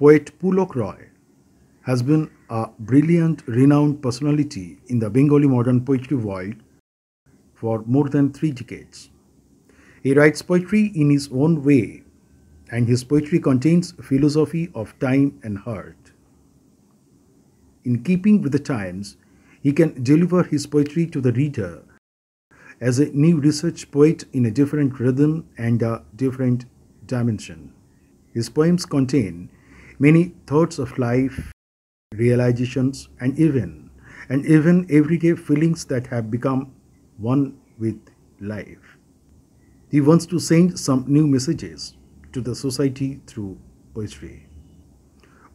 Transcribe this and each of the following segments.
Poet Pulok Roy has been a brilliant, renowned personality in the Bengali modern poetry world for more than 3 decades. He writes poetry in his own way, and his poetry contains philosophy of time and heart. In keeping with the times, he can deliver his poetry to the reader as a new research poet in a different rhythm and a different dimension. His poems contain many thoughts of life, realizations, and even everyday feelings that have become one with life. He wants to send some new messages to the society through poetry.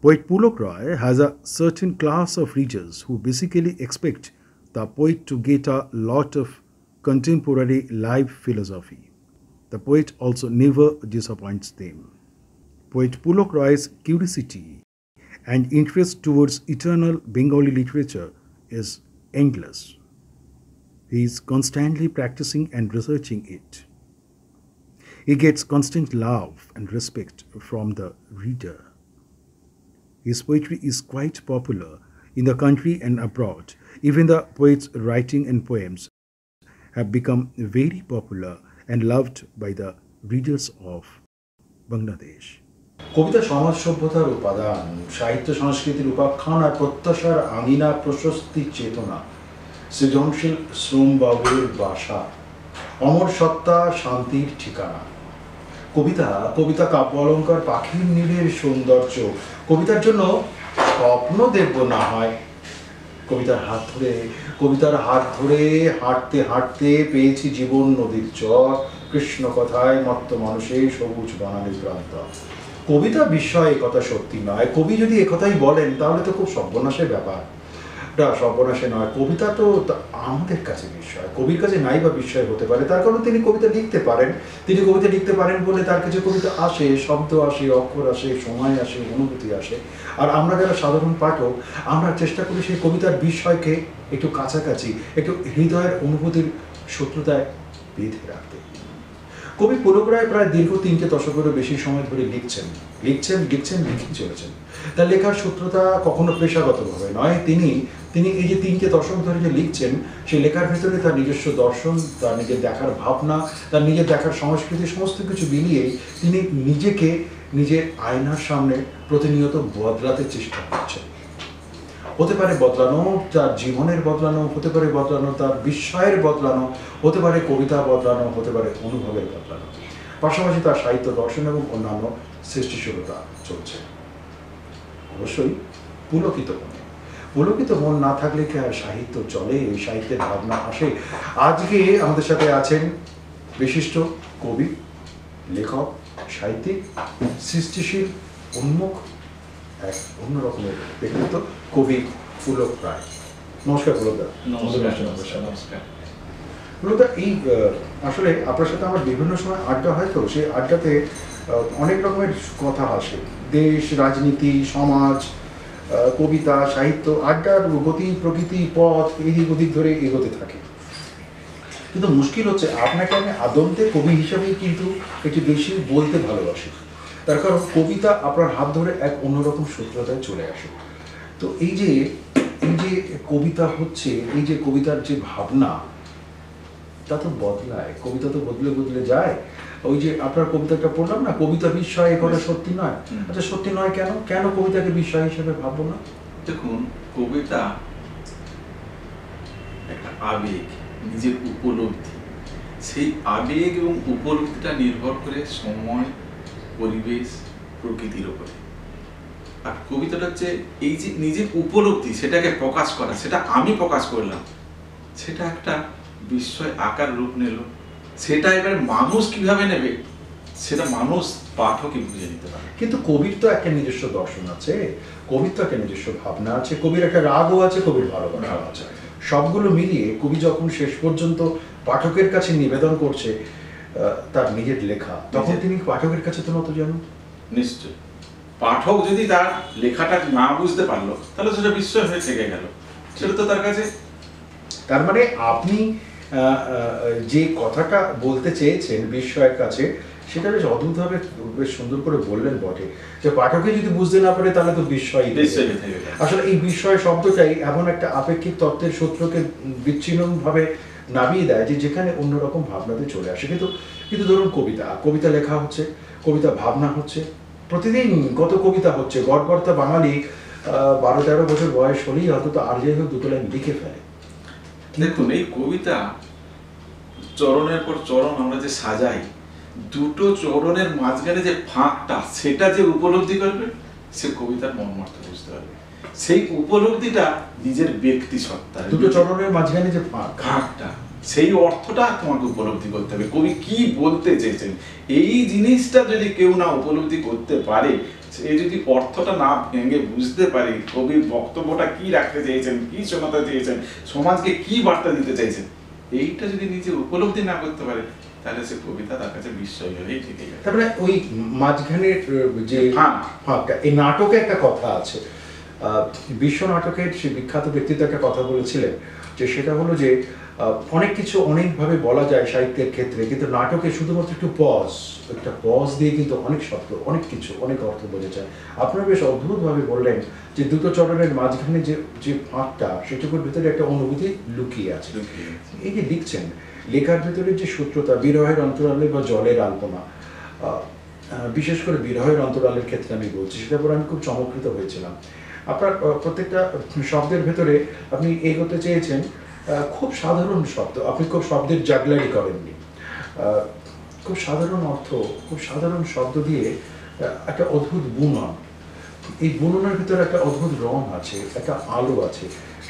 Poet Pulok Roy has a certain class of readers who basically expect the poet to get a lot of contemporary life philosophy. The poet also never disappoints them. Poet Pulok Roy's curiosity and interest towards eternal Bengali literature is endless. He is constantly practicing and researching it. He gets constant love and respect from the reader. His poetry is quite popular in the country and abroad. Even the poet's writing and poems have become very popular and loved by the readers of Bangladesh. কবিতা সমাজ সভ্যতার উপাদান, সাহিত্য সংস্কৃতির উপাখ্যান আর প্রত্যাশার আঙিনা, প্রশস্তি চেতনা, সৃজনশীল শ্রমবাবের বাসা, অমর সত্তা, শান্তির ঠিকানা। কবিতা কবিতা কাব্য অলঙ্কার, পাখির নীড়ের সৌন্দর্য। কবিতার জন্য স্বপ্ন দেখব না হয়, কবিতার হাত ধরে হাঁটতে হাঁটতে পেয়েছি জীবন নদীর চর, কৃষ্ণ কথায় মত্ত মানুষের সবুজ বানালি প্রান্ত। কবিতা বিস্ময়, একথা সত্যি নয়। কবি যদি একথাই বলেন তাহলে তো খুব সর্বনাশের ব্যাপার। সর্বনাশে নয়, কবিতা তো আমাদের কাছে বিস্ময়। কবির কাছে নাই বা বিস্ময় হতে পারে, তার কারণ তিনি কবিতা লিখতে পারেন। তিনি কবিতা লিখতে পারেন বলে তার কাছে কবিতা আসে, শব্দ আসে, অক্ষর আসে, সময় আসে, অনুভূতি আসে। আর আমরা যারা সাধারণ পাঠক, আমরা চেষ্টা করি সেই কবিতার বিস্ময়কে একটু কাছাকাছি, একটু হৃদয়ের অনুভূতির শত্রুতায় বেঁধে রাখতে। কবি পুলক রায় প্রায় দীর্ঘ 3 দশকেরও বেশি সময় ধরে লিখেই চলেছেন। তার লেখার সূত্রতা কখনো পেশাগতভাবে নয়। তিনি এই যে 3 দশক ধরে যে লিখছেন, সেই লেখার ভেতরে তার নিজস্ব দর্শন, তার নিজের দেখার ভাবনা, তার নিজের দেখার সংস্কৃতি, সমস্ত কিছু মিলিয়ে তিনি নিজেকে নিজের আয়নার সামনে প্রতিনিয়ত বদলাতে চেষ্টা করছেন। হতে পারে বদলানো তার জীবনের বদলানো, হতে পারে বদলানো তার বিস্ময়ের বদলানো, হতে পারে কবিতা বদলানো, হতে পারে অনুভবের বদলানো। পাশাপাশি তার সাহিত্য দর্শন এবং অন্যান্য সৃষ্টিশীলতা চলছে। অবশ্যই পুলকিত মন না থাকলে কি আর সাহিত্য চলে? এই সাহিত্যের ভাবনা আসে। আজকে আমাদের সাথে আছেন বিশিষ্ট কবি, লেখক, সাহিত্যিক, সৃষ্টিশীল, উন্মুখ এক অন্যরকমের ব্যক্তিত্ব, কবি পুলক রায়। নমস্কার পুলক দা। পুলক দা, এই আসলে আপনার সাথে আমার বিভিন্ন সময় আড্ডা হয়, তো সেই আড্ডাতে অনেক রকমের কথা আসে, দেশ, রাজনীতি, সমাজ, কবিতা, সাহিত্য। আড্ডার গতি, প্রকৃতি, পথ এদিক ওদিক ধরে এগোতে থাকে। কিন্তু মুশকিল হচ্ছে, আপনাকে আমি আদন্তে কবি হিসাবেই কিন্তু একটু বেশি বলতে ভালোবাসি। তার কারণ কবিতা আপনার হাত ধরে এক অন্যরকম সূত্রতায় চলে আসে। তো এই যে কবিতা হচ্ছে, এই যে কবিতার যে ভাবনা, তা তো বদলায়, কবিতা তো বদলে যায়। ওই যে আপনার কবিতাটা পড়লাম না, কবিতা বিস্ময়, এ কথা সত্যি নয়। আচ্ছা, সত্যি নয় কেন কবিতাকে বিস্ময় হিসেবে ভাববো না? দেখুন, কবিতা একটা আবেগ, নিজের উপলব্ধি। সেই আবেগ এবং উপলব্ধিটা নির্ভর করে সময়, পরিবেশ, প্রকৃতির উপরে। আর কবিতাটা হচ্ছে এই যে নিজের উপলব্ধি, সেটাকে প্রকাশ করা, সেটা আমি প্রকাশ করলাম, সেটা একটা বিস্ময় আকার রূপ নিল। সেটা এবার মানুষ কিভাবে নেবে, সেটা মানুষ পাঠকই বুঝে নিতে পারে। কিন্তু কবির তো একটা নিজস্ব দর্শন আছে, কবির তো একটা নিজস্ব ভাবনা আছে, কবির একটা রাগও আছে, কবির ভালোবাসা আছে। সবগুলো মিলিয়ে কবি যখন শেষ পর্যন্ত পাঠকের কাছে নিবেদন করছে তার নিজের লেখা, তখন তিনি পাঠকের কাছে তো নত যেন। নিশ্চয় পাঠক যদি তার লেখাটা না বুঝতে পারলো, তাহলে সেটা বিস্ময় হয়ে থেকে গেল, সেটা তো তার কাছে। তার মানে আপনি যে কথাটা বলতে চেয়েছেন বিস্ময়ের কাছে, সেটা বেশ অদ্ভুতভাবে বেশ সুন্দর করে বললেন বটে, যে পাঠকে যদি বুঝতে না পারে তাহলে তো বিস্ময়। আসলে এই বিস্ময় শব্দটাই এমন একটা আপেক্ষিক তত্ত্বের সূত্রকে বিচ্ছিন্নভাবে নামিয়ে দেয় যে যেখানে অন্যরকম ভাবনাতে চলে আসে। কিন্তু ধরুন কবিতা লেখা হচ্ছে, কবিতা ভাবনা হচ্ছে, প্রতিদিন কত কবিতা হচ্ছে। গড়গড়তা বাঙালি 12-13 বছর বয়স হলেই অন্তত আর যাই হোক দুটো লাইন লিখে ফেলে। দেখুন এই কবিতা চরণের পর চরণ আমরা যে সাজাই, দুটো চরণের মাঝখানে যে ফাঁকটা সেটা যে উপলব্ধি করবে সে কবিতার মর্মার্থ বুঝতে পারবে। সেই উপলব্ধিটা নিজের ব্যক্তি সত্তা, দুটো চরণের মাঝখানে যে ফাঁকটা, সেই অর্থটা তোমাকে উপলব্ধি করতে হবে। কবি কি বলতে চেয়েছেন এই জিনিসটা যদি কেউ না উপলব্ধি করতে পারে, সে যদি অর্থটা না ভেঙে বুঝতে পারে কবির বক্তব্যটা কি রাখতে চেয়েছেন, কি শোনাতে চেয়েছেন, সমাজকে কি বার্তা দিতে চাইছেন, এইটা যদি নিজে উপলব্ধি না করতে পারে তাহলে সে কবিতা তার কাছে বিস্ময় হয়েই থেকে যায়। তারপরে ওই মাঝখানের যে ফাঁকটা, এই নাটকে একটা কথা আছে, বিশ্ব নাটকের সে বিখ্যাত ব্যক্তিত্ব একটা কথা বলেছিলেন, যে সেটা হলো যে অনেক কিছু অনেকভাবে বলা যায় সাহিত্যের ক্ষেত্রে, কিন্তু নাটকে শুধুমাত্র একটা পজ দিয়ে কিন্তু অনেক শব্দ, অনেক কিছু, অনেক অর্থ বোঝা যায়। আপনারা বেশ অদ্ভুতভাবে বললেন যে দুটো চরণের মাঝখানে যে ফাঁকটা, সেটুকুর ভিতরে একটা অনুভূতি লুকিয়ে আছে। এই যে লিখছেন, লেখার ভিতরে যে সূত্রতা, বিরহের অন্তরালে বা জলের আলপনা, বিশেষ করে বিরহের অন্তরালের ক্ষেত্রে আমি বলছি, সেটার পর আমি খুব চমৎকৃত হয়েছিলাম। আপনার প্রত্যেকটা শব্দের ভেতরে আপনি এগোতে চেয়েছেন খুব সাধারণ শব্দ, আপনি খুব শব্দের জাগলারি করেননি, খুব সাধারণ অর্থ, খুব সাধারণ শব্দ দিয়ে একটা অদ্ভুত বুনন, এই বুননের ভিতরে একটা অদ্ভুত রং আছে, একটা আলো আছে।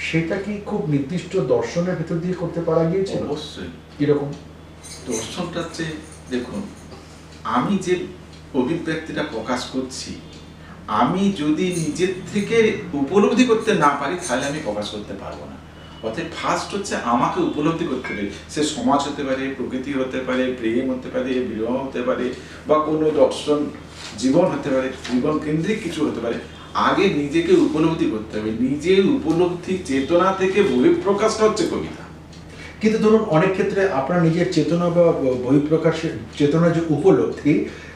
সেটা কি খুব নির্দিষ্ট দর্শনের ভিতর দিয়ে করতে পারা গিয়েছে? অবশ্যই। কিরকম দর্শনটা হচ্ছে, দেখুন আমি যে অভিব্যক্তিটা প্রকাশ করছি, আমি যদি নিজের থেকে উপলব্ধি করতে না পারি তাহলে আমি প্রকাশ করতে পারবো না। অর্থাৎ ফার্স্ট হচ্ছে আমাকে উপলব্ধি করতে হবে। সে সমাজ হতে পারে, প্রকৃতি হতে পারে, প্রেম হতে পারে, বিরহ হতে পারে, বা কোনো দর্শন জীবন হতে পারে, জীবন কেন্দ্রিক কিছু হতে পারে। আগে নিজেকে উপলব্ধি করতে হবে, নিজের উপলব্ধি চেতনা থেকে বহিঃপ্রকাশটা হচ্ছে কবিতা। কিন্তু ধরুন অনেক ক্ষেত্রে আপনার নিজের চেতনা বা বহিঃপ্রকাশের চেতনার যে উপলব্ধি,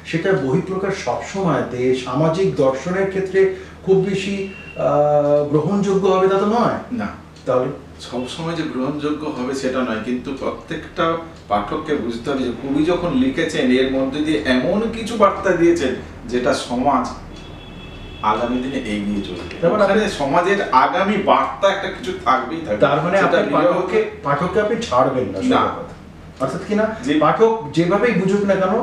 সেটা বহিঃপ্রকাশ সবসময় সামাজিক দর্শনের ক্ষেত্রে খুব বেশি গ্রহণযোগ্য হবে তা তো নয়। না, তাহলে সবসময় যে গ্রহণযোগ্য হবে সেটা নয়, কিন্তু প্রত্যেকটা পাঠককে বুঝতে হবে যে কবি যখন লিখেছেন এর মধ্যে দিয়ে এমন কিছু বার্তা দিয়েছেন যেটা সমাজ আগামী দিনে এগিয়ে চলবে। মানে সমাজের আগামী বার্তা একটা কিছু থাকবেই থাকবে। তার মানে পাঠককে আপনি ছাড়বেন না, অর্থাৎ কিনা পাঠক যেভাবেই বুঝুক না কেন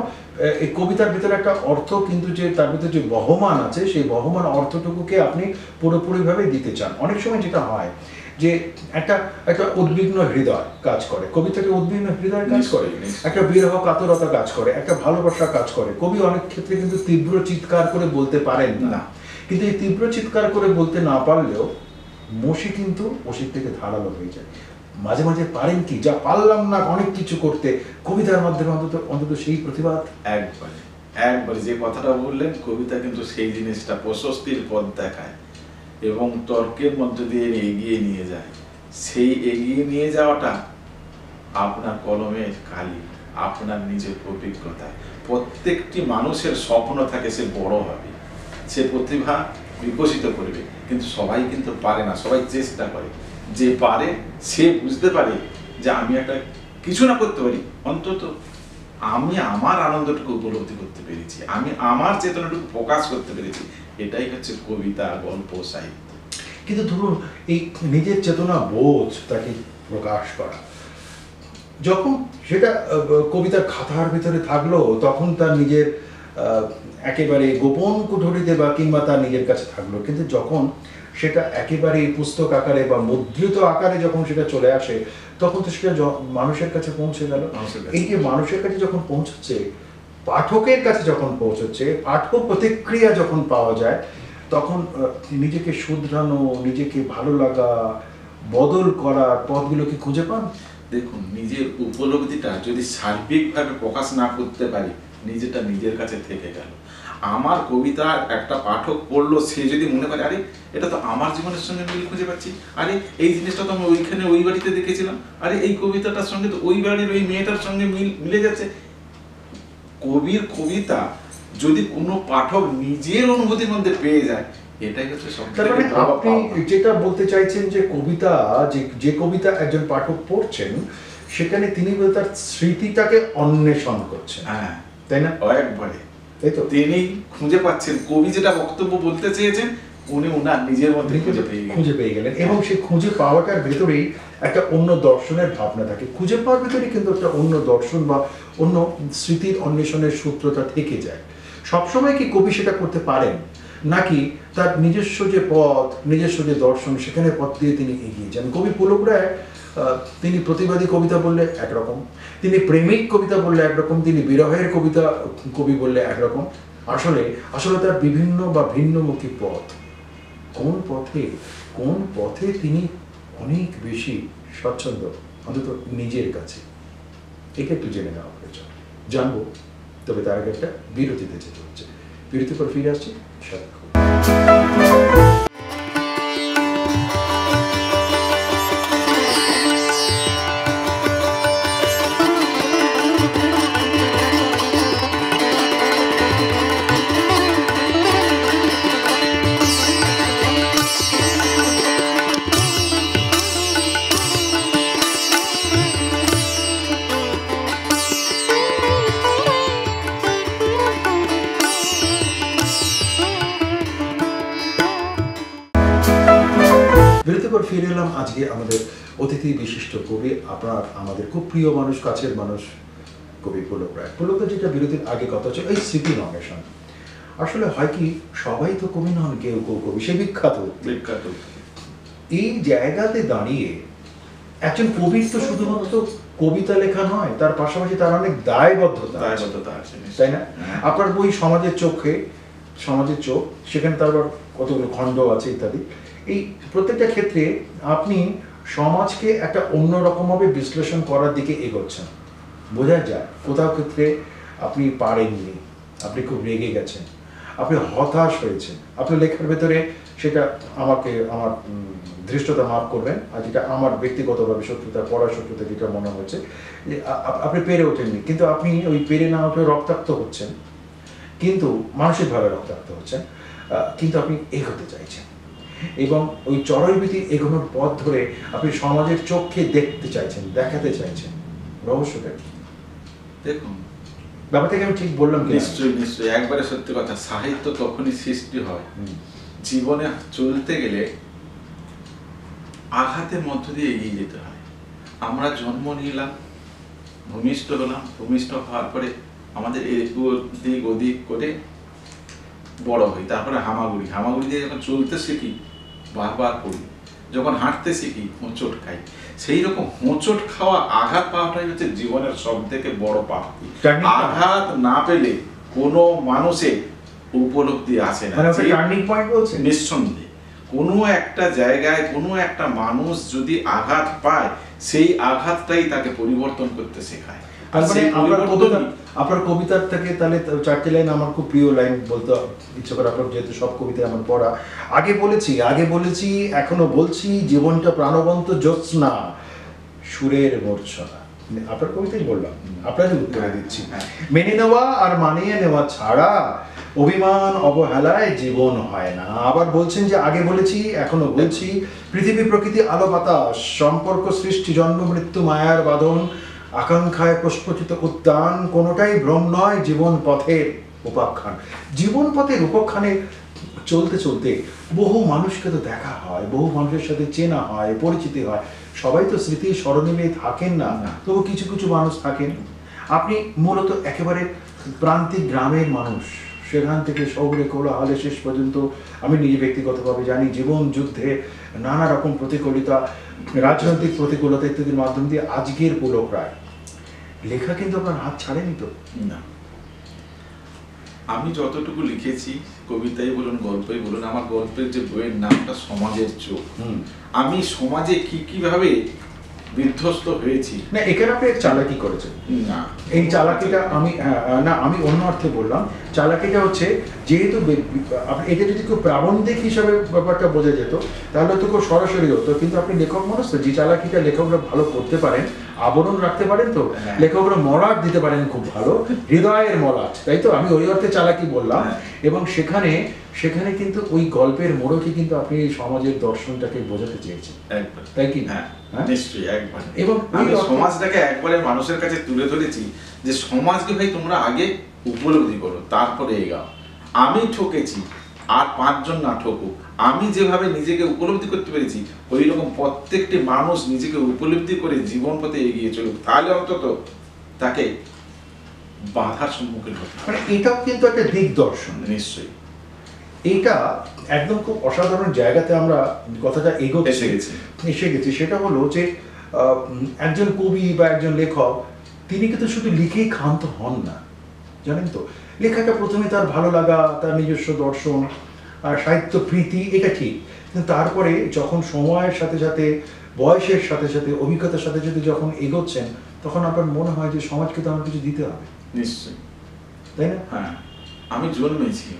এই কবিতার ভিতরে একটা অর্থ, কিন্তু যে তার ভিতরে যে বহমান আছে সেই বহমান অর্থটুকুকে আপনি পুরোপুরিভাবে দিতে চান। অনেক সময় যেটা হয় যে একটা উদ্বিগ্ন হৃদয় কাজ করে, কবিতাকে উদ্বিগ্ন হৃদয় কাজ করে, একটা বিরহ কাতরতা কাজ করে, একটা ভালোবাসা কাজ করে। কবি অনেক ক্ষেত্রে কিন্তু তীব্র চিৎকার করে বলতে পারেন না, কিন্তু এই তীব্র চিৎকার করে বলতে না পারলেও মসি কিন্তু ওষির থেকে ধারালো হয়ে যায়। মাঝে মাঝে পারেন কি, যা পারলাম না অনেক কিছু করতে, কবিতার মাধ্যমে অন্তত সেই প্রতিবাদ। একবারে যে কথাটা বললেন, কবিতা কিন্তু সেই জিনিসটা প্রশস্তির পথ দেখায় এবং তর্কের মধ্যে দিয়ে এগিয়ে নিয়ে যায়। সেই এগিয়ে নিয়ে যাওয়াটা আপনার কলমের কালি, আপনার নিজের অভিজ্ঞতা। প্রত্যেকটি মানুষের স্বপ্ন থাকে সে বড় হবে, সে প্রতিভা বিকশিত করবে, কিন্তু সবাই কিন্তু পারে না। সবাই চেষ্টা করে, যে পারে সে বুঝতে পারে যে আমি একটা কিছু না করতে পারি, অন্তত আমি আমার আনন্দটুকু উপলব্ধি করতে পেরেছি, আমি আমার চেতনাটুকু প্রকাশ করতে পেরেছি। এটাই হচ্ছে কবিতা, গল্প, সাহিত্য। কিন্তু ধরুন এই নিজের চেতনা বোধ তাকে প্রকাশ করা, যখন সেটা কবিতার খাতার ভিতরে থাকলো, তখন তার নিজের একেবারে গোপন কুঠুরিতে বা কিংবা তার নিজের কাছে থাকলো, কিন্তু যখন সেটা একেবারে পুস্তক আকারে বা মুদ্রিত আকারে যখন সেটা চলে আসে, তখন তো সেটা মানুষের কাছে পৌঁছে গেল। এই যে মানুষের কাছে যখন পৌঁছচ্ছে, পাঠকের কাছে যখন পৌঁছচ্ছে, পাঠক প্রতিক্রিয়া যখন পাওয়া যায়, তখন নিজেকে শুধরানো, নিজেকে ভালো লাগা, বদল করার পথগুলো কি খুঁজে পান? দেখুন, নিজের উপলব্ধিটা যদি সার্বিকভাবে প্রকাশ না করতে পারি, নিজেটা নিজের কাছে থেকে গেল। আমার কবিতা একটা পাঠক পড়লো, সে যদি মনে করে আরে এটা তো আমার জীবনের সঙ্গে মিল খুঁজে পাচ্ছি, আরে এই জিনিসটা তো আমি ওইখানে ওই বাড়িতে দেখেছিলাম, আরে এই কবিতাটার সঙ্গে তো ওই বাড়ির ওই মেয়েটার সঙ্গে মিলে যাচ্ছে। কবির কবিতা যদি কোনো পাঠক নিজের অনুভূতির মধ্যে পেয়ে যায়, এটাই হচ্ছে তার মানে আপনি যেটা বলতে চাইছেন যে কবিতা, যে কবিতা একজন পাঠক পড়ছেন সেখানে তিনি তার স্মৃতিটাকে অন্বেষণ করছেন, হ্যাঁ তাই না? একবারে তাই তো, তিনি খুঁজে পাচ্ছেন কবি যেটা বক্তব্য বলতে চেয়েছেন, উনি ওনার নিজের মধ্যে খুঁজে পেয়ে গেলেন। এবং সেই খুঁজে পাওয়াটার ভেতরেই একটা অন্য দর্শনের ভাবনা থাকে, খুঁজে পাওয়ার ভেতরে কিন্তু একটা অন্য দর্শন বা অন্য স্মৃতির অন্বেষণের সূত্রটা থেকে যায়। সবসময় কি কবি সেটা করতে পারেন, নাকি তার নিজস্ব যে পথ, নিজস্ব যে দর্শন, সেখানে পথ দিয়ে তিনি এগিয়ে যান? কবি পুলক রায় তিনি প্রতিবাদী কবিতা বললে একরকম, তিনি প্রেমিক কবিতা বললে একরকম, তিনি বিরহের কবিতা কবি বললে একরকম। আসলে তার বিভিন্ন বা ভিন্নমুখী পথ। কোন পথে তিনি অনেক বেশি স্বচ্ছন্দ, অন্তত নিজের কাছে, এটা একটু জেনে নেওয়া প্রয়োজন। জানবো, তবে তার আগে একটা বিরতিতে যেতে হচ্ছে। বিরতির পর ফিরে আসছি। সাথে ফিরে এলাম। আজকে আমাদের অতিথি বিশিষ্ট কবি, আমাদের খুব প্রিয় মানুষ, কাছের মানুষ, কবি পুলক রায়। পুলক যেটা বিরতির আগে কথা হচ্ছে এই স্মৃতি অন্বেষণ। আসলে হয় কি, সবাই তো কবি নন, কেউ কবি, সে বিখ্যাত। এই জায়গাতে দাঁড়িয়ে একজন কবির তো শুধুমাত্র কবিতা লেখা নয়, তার পাশাপাশি তার অনেক দায়বদ্ধতা আছে, তাই না? আপনার বই সমাজের চোখ, সেখানে তার আবার কতগুলো খণ্ড আছে ইত্যাদি। এই প্রত্যেকটা ক্ষেত্রে আপনি সমাজকে একটা অন্যরকমভাবে বিশ্লেষণ করার দিকে এগোচ্ছেন, বোঝা যায়। কোথাও ক্ষেত্রে আপনি পারেননি, আপনি খুব রেগে গেছেন, আপনি হতাশ হয়েছেন, আপনার লেখার ভেতরে সেটা আমার ধৃষ্টতা মাফ করবেন, আর যেটা আমার ব্যক্তিগতভাবে পড়ার শত্রুতা যেটা মনে হচ্ছে যে আপনি পেরে ওঠেননি, কিন্তু আপনি ওই পেরে না উঠে রক্তাক্ত হচ্ছেন, কিন্তু মানসিকভাবে রক্তাক্ত হচ্ছেন, কিন্তু আপনি এগোতে চাইছেন এবং ওই চরৈবীতি এগোনোর পথ ধরে আপনি সমাজের চোখকে দেখাতে চাইছেন। রহস্যটা কি? দেখুন, ব্যাপারটাকে আমি ঠিক বললাম? নিশ্চয়ই একবারে সত্যি কথা। সাহিত্য তখনই সৃষ্টি হয়, জীবনে চলতে গেলে আঘাতের মধ্য দিয়ে এগিয়ে যেতে হয়। আমরা জন্ম নিলাম, ভূমিষ্ঠ হলাম, ভূমিষ্ঠ হওয়ার পরে আমাদের এদিক ওদিক করে বড় হই, তারপরে হামাগুড়ি দিয়ে যখন চলতে শিখি বারবার পড়ি, যখন হাঁটতে শিখি হোঁচট খাই। সেই রকম হোঁচট খাওয়া, আঘাত পাওয়াটাই হচ্ছে জীবনের সব থেকে বড় প্রাপ্তি। আঘাত না পেলে কোনো মানুষের উপলব্ধি আসে না। নিঃসন্দেহে কোনো একটা জায়গায় কোনো একটা মানুষ যদি আঘাত পায়, সেই আঘাতটাই তাকে পরিবর্তন করতে শেখায়। আপনার কবিতার থেকে তাহলে 4টি লাইন আমার খুব প্রিয় লাইন বলতে ইচ্ছে করে, আপনার যেহেতু সব কবিতায় আমার পড়া। আগে বলেছি এখনো বলছি, জীবনটা প্রাণবন্ত জ্যোৎস্না, সুরের মূর্ছনা। আপনার কবিতাই বললাম, আপনারই উত্তরে দিচ্ছি। মেনে নেওয়া আর মানিয়ে নেওয়া ছাড়া অভিমান অবহেলায় জীবন হয় না। আবার বলছেন যে আগে বলেছি এখনো বলছি, পৃথিবী প্রকৃতি আলো বাতাস, সম্পর্ক সৃষ্টি জন্ম মৃত্যু মায়ার বাঁধন, আকাঙ্ক্ষায় প্রস্ফুটিত উদ্যান, কোনোটাই ভ্রম নয় জীবন পথের উপাখ্যান। জীবন পথের উপাখ্যানে চলতে বহু মানুষকে তো দেখা হয়, বহু মানুষের সাথে চেনা হয়, পরিচিতি হয়। সবাই তো স্মৃতি স্মরণীয় থাকেন না, তবু কিছু মানুষ থাকেন। আপনি মূলত একেবারে প্রান্তিক গ্রামের মানুষ, সেখান থেকে শহরে কোলাহলে শেষ পর্যন্ত আমি নিজে ব্যক্তিগতভাবে জানি জীবন যুদ্ধে নানা রকম প্রতিকূলতা, রাজনৈতিক প্রতিকূলতা ইত্যাদির মাধ্যম দিয়ে আজকের পুলক রায় লেখা কিন্তু আপনার হাত ছাড়েনি তো? না, আমি যতটুকু লিখেছি, কবিতাই বলুন গল্পই বলুন, আমার গল্পের যে বইয়ের নামটা সমাজের চোখ। আমি সমাজে কিভাবে বিধ্বস্ত হয়েছি। না, এখানে আপনি এক চালাকি করেছেন। না, এই চালাকিটা আমি না, আমি অন্য অর্থে বললাম। চালাকিটা হচ্ছে, যেহেতু এটা যদি খুব প্রাবন্ধিক হিসাবে ব্যাপারটা বোঝা যেত তাহলে তো খুব সরাসরি হতো, কিন্তু আপনি লেখক মানুষ তো, যে চালাকিটা লেখকরা ভালো করতে পারেন, আবরণ রাখতে পারেন, তো লেখকরা মলাট দিতে পারেন খুব ভালো, হৃদয়ের মলাট, তাই তো? আমি ওই অর্থে চালাকি বললাম। এবং সেখানে কিন্তু ওই গল্পের মোড়কে কিন্তু আপনি সমাজের দর্শনটাকে বোঝাতে চেয়েছেন, তাই কি? হ্যাঁ, নিশ্চয়ই, একবার। এবং আমি সমাজটাকে একবারে মানুষের কাছে তুলে ধরেছি যে সমাজকে ভাই তোমরা আগে উপলব্ধি করো, তারপরে এগাও। আমি ঠকেছি, আর 5 জন না ঠকুক, আমি যেভাবে নিজেকে উপলব্ধি করতে পেরেছি ওই রকম প্রত্যেকটি মানুষ নিজেকে উপলব্ধি করে জীবন পথে এগিয়ে চলুক, তাহলে অন্তত তাকে বাধার সম্মুখীন হতে হবে। মানে এটাও কিন্তু একটা দিক দর্শন। নিশ্চয়ই, এইটা একদম খুব অসাধারণ জায়গাতে আমরা কথাটা এসে গেছি। সেটা হলো যে একজন কবি বা একজন লেখক, তিনি কিন্তু শুধু লিখেই ক্ষান্ত হন না, জানেন তো? লেখাটা প্রথমে তার ভালো লাগা, তার নিজস্ব দর্শন আর সাহিত্য প্রীতি, এটা ঠিক, কিন্তু তারপরে যখন সময়ের সাথে সাথে, বয়সের সাথে সাথে, অভিজ্ঞতার সাথে সাথে যখন এগোচ্ছেন, তখন আপনার মনে হয় যে সমাজকে তো আমার কিছু দিতে হবে। নিশ্চয়ই, তাই না? হ্যাঁ, আমি জন্মেছি,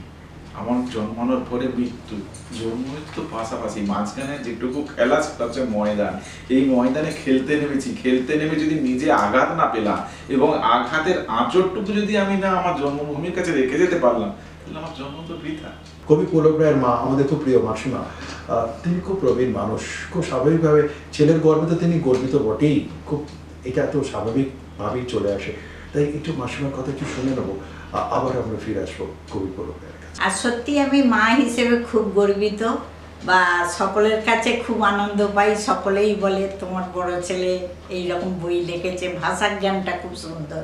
আমার জন্মানোর পরে মৃত্যু, জন্ম মৃত্যু পাশাপাশি, মাঝখানে যেটুকু খেলা সেটা হচ্ছে ময়দান। এই ময়দানে খেলতে নেমেছি, খেলতে নেমে যদি নিজে আঘাত না পেলাম এবং আঘাতের আঁচড়টুকু যদি আমি না আমার জন্মভূমির কাছে রেখে যেতে পারলাম, তাহলে আমার জন্ম তো বৃথা। কবি পুলক রায়ের মা, আমাদের খুব প্রিয় মাসিমা, তিনি খুব প্রবীণ মানুষ, খুব স্বাভাবিকভাবে ছেলের গর্বে তো তিনি গর্বিত বটেই, খুব এটা তো স্বাভাবিকভাবেই চলে আসে। তাই একটু মাসিমার কথা একটু শুনে নেবো, আবার আমরা ফিরে আসবো কবি পুলক রায়ের কাছে। আর সত্যি আমি মা হিসেবে খুব গর্বিত, বা সকলের কাছে খুব আনন্দ পাই। সকলেই বলে তোমার বড় ছেলে এইরকম বই লিখেছে, ভাষার জ্ঞানটা খুব সুন্দর,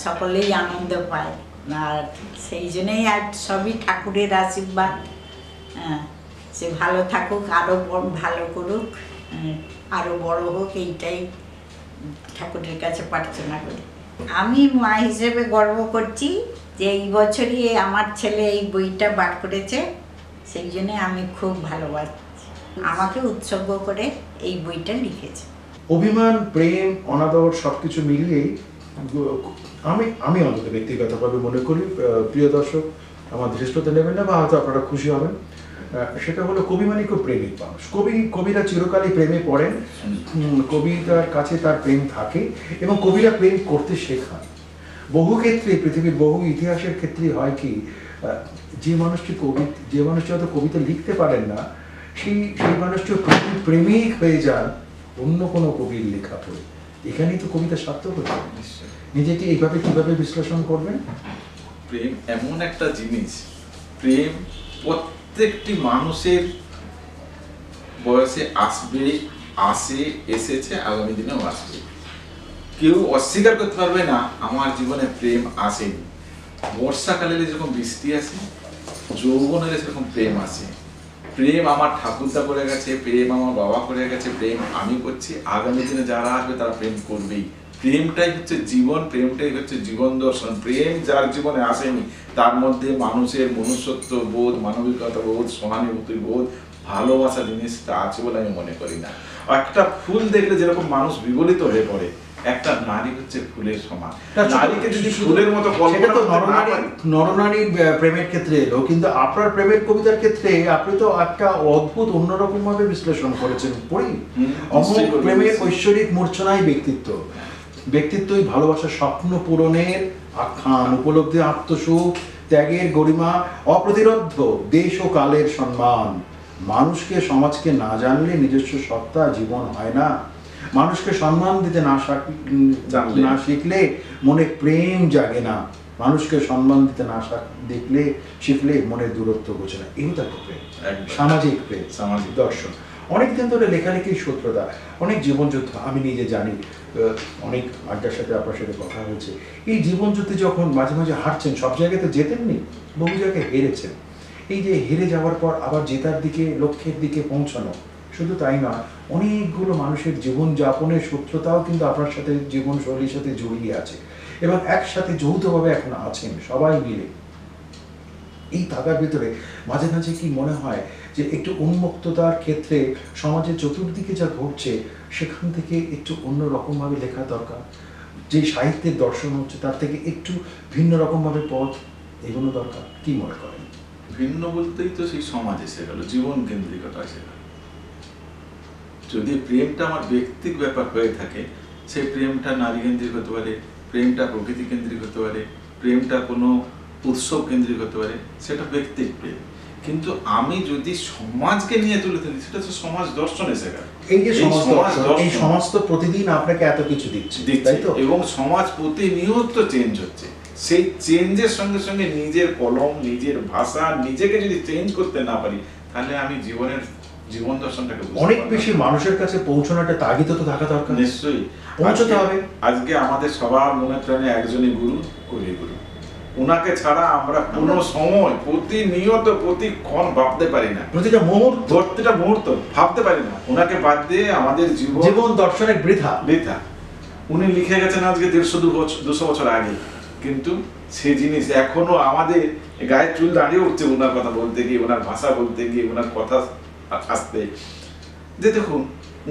সকলেই আনন্দ পায়। আর সেই জন্যই আর সবই ঠাকুরের আশীর্বাদ, সে ভালো থাকুক, আরও ভালো করুক, আরও বড় হোক, এইটাই ঠাকুরের কাছে প্রার্থনা করি। আমি মা হিসেবে গর্ব করছি যে এই বছরই আমার ছেলে এই বইটা বার করেছে, সেই জন্য আমি খুব ভালোবাসি। আমাকে উৎসর্গ করে এই বইটা লিখেছে। অভিমান, প্রেম, অনাদর সবকিছু মিলিয়েই আমি অন্তত ব্যক্তিগতভাবে মনে করি, প্রিয় দর্শক আমার ধৃষ্টতা নেবেন না, বা হয়তো আপনারা খুশি হবেন, সেটা হলো কবি মানে খুব প্রেমিক মানুষ। কবিরা চিরকালই প্রেমে পড়েন, কবিতার কাছে তার প্রেম থাকে, এবং কবিরা প্রেম করতে শেখান। বহু ক্ষেত্রে, পৃথিবীর বহু ইতিহাসের ক্ষেত্রে হয় কি, যে মানুষটি হয়তো কবিতা লিখতে পারেন না, সেই মানুষটি প্রেমিক হয়ে যান অন্য কোনো কবির লেখা পড়ে। এখানেই তো কবিতা সার্থক হচ্ছে। নিজেকে এইভাবে কিভাবে বিশ্লেষণ করবেন? প্রেম এমন একটা জিনিস, প্রেম প্রত্যেকটি মানুষের বয়সে আসে, এসেছে, আগামী দিনেও আসবে। কেউ অস্বীকার করতে পারবে না আমার জীবনে প্রেম আসেনি। বর্ষাকালে যেরকম বৃষ্টি আসে, যৌবনের সেরকম প্রেম আসে। প্রেম আমার ঠাকুরদা করে গেছে, প্রেম আমার বাবা করে গেছে, প্রেম আমি করছি, আগামী দিনে যারা আসবে তারা প্রেম করবেই। প্রেমটাই হচ্ছে জীবন, প্রেমটাই হচ্ছে জীবন দর্শন। প্রেম যার জীবনে আসেনি তার মধ্যে মানুষের মনুষ্যত্ব বোধ, মানবিকতা বোধ, সহানুভূতি বোধ, ভালোবাসা জিনিসটা আছে বলে আমি মনে করি না। একটা ফুল দেখলে যেরকম মানুষ বিগলিত হয়ে পড়ে, একটা নারী হচ্ছে ফুলের সমান। নারীকে যদি ফুলের মতো নরনারীর প্রেমের ক্ষেত্রে এলো, কিন্তু আপনার প্রেমের কবিতার ক্ষেত্রে আপনি তো একটা অদ্ভুত অন্যরকম ভাবে বিশ্লেষণ করেছেন। পড়ি, অমোঘ প্রেমের ঐশ্বরিক মূর্ছনাই ব্যক্তিত্বই ভালোবাসার স্বপ্ন পূরণের আখ্যান, উপলব্ধি আত্মসুখ, ত্যাগের গরিমা, অপ্রতিরোধ্য দেশ ও কালের সম্মান। মানুষকে, সমাজকে না জানলে নিজস্ব সত্তা জীবন হয় না। মানুষকে সম্মান দিতে না শিখলে মনে প্রেম জাগে না। মানুষকে সম্মান দিতে না শিখলে মনের দূরত্ব বোঝে না। এই তার প্রেম, সামাজিক প্রেম, সামাজিক দর্শন। অনেকদিন ধরে লেখালেখির সূত্রতা, অনেক জীবনযুদ্ধ আমি নিজে জানি, অনেক আড্ডার সাথে আপনার সাথে কথা হয়েছে। এই জীবনযুদ্ধে যখন মাঝে মাঝে হারছেন, সব জায়গায় তো জেতেননি, বহু জায়গায় হেরেছেন। এই যে হেরে যাওয়ার পর আবার জেতার দিকে, লক্ষ্যের দিকে পৌঁছানো, শুধু তাই না, অনেকগুলো মানুষের জীবনযাপনের সূত্রতাও কিন্তু আপনার সাথে, জীবনশৈলীর সাথে জড়িয়ে আছে, এবং একসাথে যৌথভাবে এখন আছেন সবাই মিলে। এই থাকার ভিতরে মাঝে মাঝে কি মনে হয় যে একটু উন্মুক্ততার ক্ষেত্রে সমাজের চতুর্দিকে যা ঘটছে সেখান থেকে একটু অন্য রকমভাবে লেখা দরকার, যে সাহিত্যের দর্শন হচ্ছে তার থেকে একটু ভিন্ন রকমভাবে পথ এগোনো দরকার, কি মনে করেন? ভিন্ন বলতেই তো সেই সমাজ এসে গেল, জীবন কেন্দ্রিকতা এসে গেল। যদি প্রেমটা আমার ব্যক্তিক ব্যাপার হয়ে থাকে, সেই প্রেমটা নারী কেন্দ্রিক হতে পারে, প্রেমটা প্রকৃতি কেন্দ্রিক হতে পারে, প্রেমটা কোনো উৎসব কেন্দ্রিক হতে পারে, সেটা ব্যক্তিক প্রেম। কিন্তু আমি যদি সমাজকে নিয়ে তুলে ধরি, সেটা তো সমাজ দর্শন এসে গেল। এই যে এই সমাজ তো প্রতিদিন আপনাকে এত কিছু দিচ্ছে, তাই তো? এবং সমাজ প্রতিনিয়ত চেঞ্জ হচ্ছে। সেই চেঞ্জের সঙ্গে সঙ্গে নিজের কলম, নিজের ভাষা, নিজেকে যদি চেঞ্জ করতে না পারি, তাহলে আমি জীবন দর্শনটাকে অনেক বেশি মানুষের কাছে পৌঁছানোটা তাগিদ তো থাকা দরকার। নিশ্চয়ই পৌঁছতে হবে। আজকে আমাদের সবার মনে প্রাণে একজনই গুরু, কবিগুরু। ওনাকে ছাড়া আমরা কোনো সময় প্রতিনিয়ত প্রতিক্ষণ ভাবতে পারি না, প্রতিটা মুহূর্ত ভাবতে পারি না। ওনাকে বাদ দিয়ে আমাদের জীবন দর্শনের বৃথা। উনি লিখে গেছেন আজকে 150-200 বছর আগে, কিন্তু সেই জিনিস এখনো আমাদের গায়ের চুল দাঁড়িয়ে উঠছে ওনার কথা বলতে গিয়ে, ওনার ভাষা বলতে গিয়ে, ওনার কথা আসতে। যে দেখুন,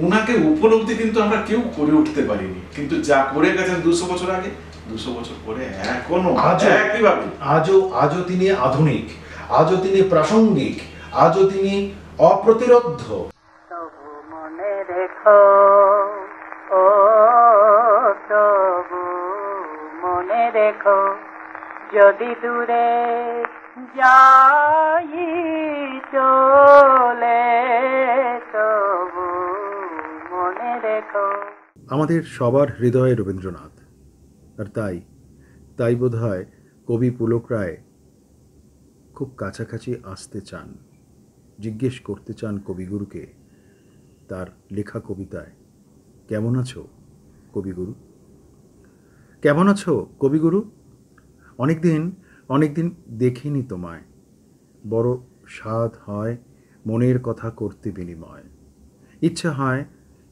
উনাকে উপলব্ধি কিন্তু আমরা কেউ করে উঠতে পারিনি, কিন্তু যা করে গেছেন 200 বছর আগে, 200 বছর পরে এখনো একইভাবে। আজও তিনি আধুনিক, আজও তিনি প্রাসঙ্গিক, আজও তিনি অপ্রতিরোধ্য। তবু মনে রেখো, ও তবু মনে রেখো, যদি দূরে যাই চলে, তবু মনে রেখো। আমাদের সবার হৃদয়ে রবীন্দ্রনাথ, আর তাই বোধহয় কবি পুলক রায় খুব কাছাকাছি আসতে চান, জিজ্ঞেস করতে চান কবিগুরুকে তার লেখা কবিতায়, কেমন আছো কবিগুরু, কেমন আছো কবিগুরু? অনেকদিন দেখিনি তোমায়, বড় স্বাদ হয় মনের কথা করতে বিনিময়।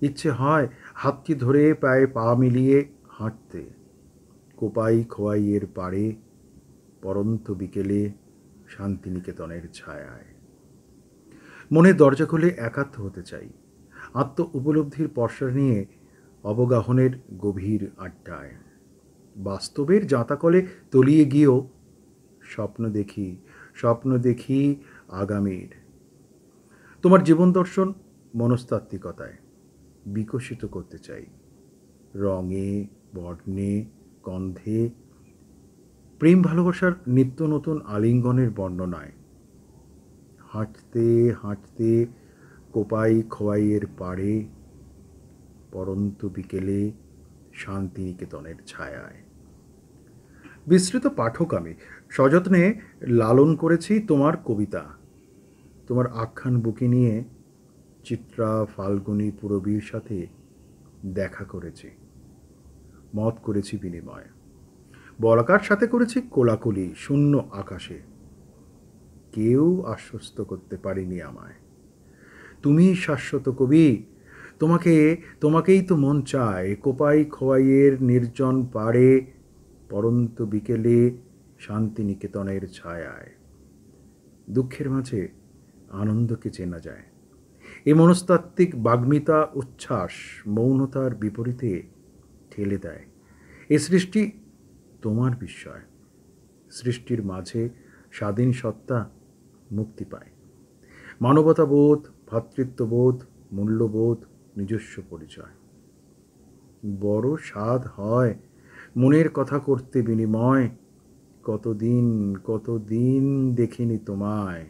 ইচ্ছে হয় হাতটি ধরে পায়ে পা মিলিয়ে হাঁটতে, কোপাই খোয়াইয়ের পাড়ে, পরন্ত বিকেলে শান্তিনিকেতনের ছায়ায়। মনের দরজা খুলে একাত্ম হতে চাই, আত্ম উপলব্ধির পর্ষা নিয়ে অবগাহনের গভীর আড্ডায়। বাস্তবের জাঁতাকলে তলিয়ে গিয়েও স্বপ্ন দেখি আগামীর। তোমার জীবন দর্শন মনস্তাত্ত্বিকতায় বিকশিত করতে চাই, রঙে, বর্ণে, গন্ধে, প্রেম ভালোবাসার নিত্য নতুন আলিঙ্গনের বর্ণনায়। হাঁটতে কোপাই খোয়াইয়ের পাড়ে, পরন্ত বিকেলে শান্তিনিকেতনের ছায়ায়। বিস্তৃত পাঠক আমি, সযত্নে লালন করেছি তোমার কবিতা, তোমার আখ্যান বুকে নিয়ে চিত্রা ফাল্গুনী পুরবীর সাথে দেখা করেছি, মত করেছি বিনিময়, বলাকার সাথে করেছি কোলাকুলি শূন্য আকাশে। কেউ আশ্বস্ত করতে পারেনি আমায়, তুমি শাশ্বত কবি, তোমাকেই তো মন চায়, কোপাই খোয়াইয়ের নির্জন পাড়ে, পরন্ত বিকেলে শান্তিনিকেতনের ছায়ায়। দুঃখের মাঝে আনন্দকে চেনা যায়, এ মনস্তাত্ত্বিক বাগ্মিতা উচ্ছ্বাস মৌনতার বিপরীতে ঠেলে দেয়। এ সৃষ্টি তোমার বিস্ময়, সৃষ্টির মাঝে স্বাধীন সত্তা মুক্তি পায়। মানবতাবোধ, ভ্রাতৃত্ববোধ, মূল্যবোধ, নিজস্ব পরিচয়। বড় স্বাদ হয় মনের কথা করতে বিনিময়, কতদিন দেখিনি তোমায়,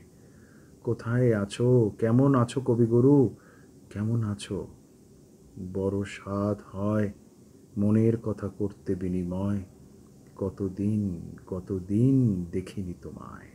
কোথায় আছো, কেমন আছো কবিগুরু, কেমন আছো? বড় স্বাদ হয় মনের কথা করতে বিনিময়, কতদিন দেখিনি তোমায়।